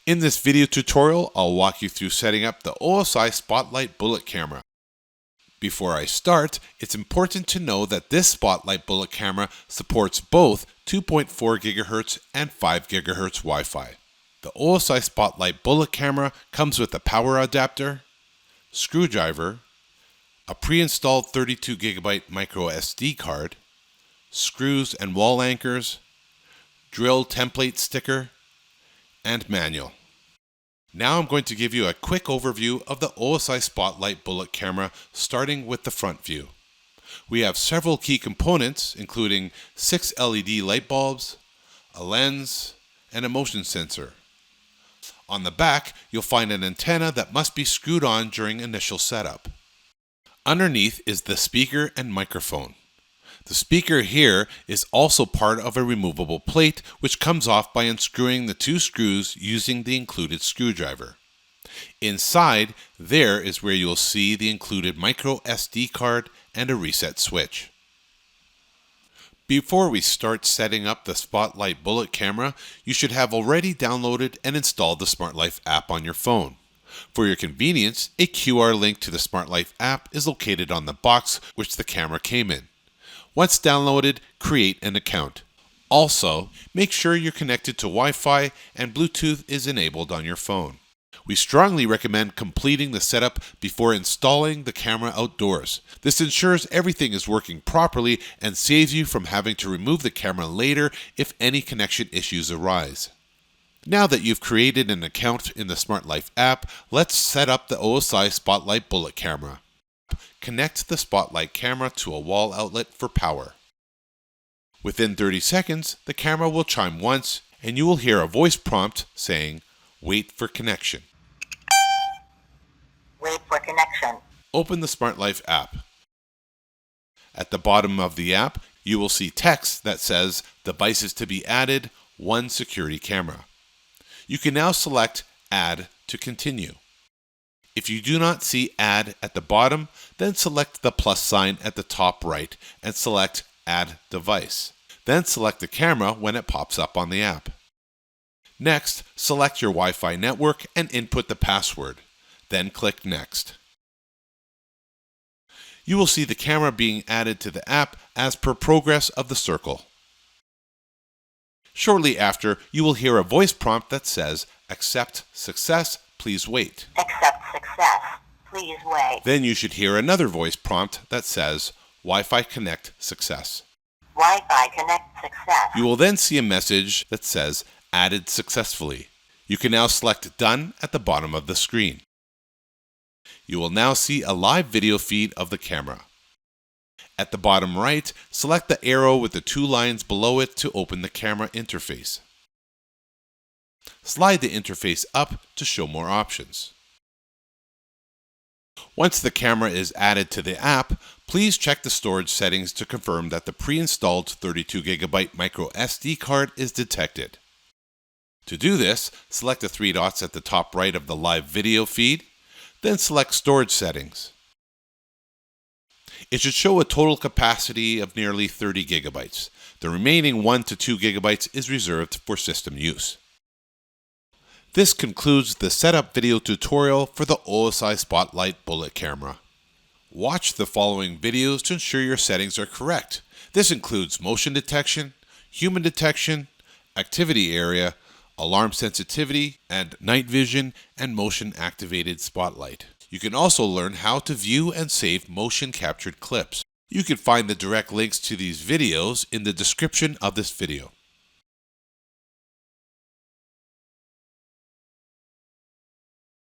In this video tutorial, I'll walk you through setting up the OSI Spotlight Bullet Camera. Before I start, it's important to know that this Spotlight Bullet Camera supports both 2.4 GHz and 5 GHz Wi-Fi. The OSI Spotlight Bullet Camera comes with a power adapter, screwdriver, a pre-installed 32 GB micro SD card, screws and wall anchors, drill template sticker, and manual. Now I'm going to give you a quick overview of the OSI Spotlight Bullet Camera, starting with the front view. We have several key components, including 6 LED light bulbs, a lens, and a motion sensor. On the back, you'll find an antenna that must be screwed on during initial setup. Underneath is the speaker and microphone. The speaker here is also part of a removable plate, which comes off by unscrewing the 2 screws using the included screwdriver. Inside, there is where you'll see the included micro SD card and a reset switch. Before we start setting up the Spotlight Bullet Camera, you should have already downloaded and installed the SmartLife app on your phone. For your convenience, a QR link to the SmartLife app is located on the box which the camera came in. Once downloaded, create an account. Also, make sure you're connected to Wi-Fi and Bluetooth is enabled on your phone. We strongly recommend completing the setup before installing the camera outdoors. This ensures everything is working properly and saves you from having to remove the camera later if any connection issues arise. Now that you've created an account in the SmartLife app, let's set up the OSI Spotlight Bullet Camera. Connect the Spotlight camera to a wall outlet for power. Within 30 seconds, the camera will chime once and you will hear a voice prompt saying, "Wait for connection." Wait for connection. Open the SmartLife app. At the bottom of the app, you will see text that says, "Devices to be added, 1 security camera." You can now select Add to continue. If you do not see Add at the bottom, then select the plus sign at the top right and select Add Device. Then select the camera when it pops up on the app. Next, select your Wi-Fi network and input the password. Then click Next. You will see the camera being added to the app as per progress of the circle. Shortly after, you will hear a voice prompt that says, "Accept success, please wait." Accept success. Please wait. Then you should hear another voice prompt that says, "Wi-Fi connect success." Wi-Fi connect success. You will then see a message that says, "Added successfully." You can now select Done at the bottom of the screen. You will now see a live video feed of the camera. At the bottom right, select the arrow with the 2 lines below it to open the camera interface. Slide the interface up to show more options. Once the camera is added to the app, please check the storage settings to confirm that the pre-installed 32 GB micro SD card is detected. To do this, select the 3 dots at the top right of the live video feed, then select Storage Settings. It should show a total capacity of nearly 30 GB. The remaining 1 to 2 GB is reserved for system use. This concludes the setup video tutorial for the OSI Spotlight Bullet Camera. Watch the following videos to ensure your settings are correct. This includes motion detection, human detection, activity area, alarm sensitivity, and night vision and motion activated spotlight. You can also learn how to view and save motion captured clips. You can find the direct links to these videos in the description of this video.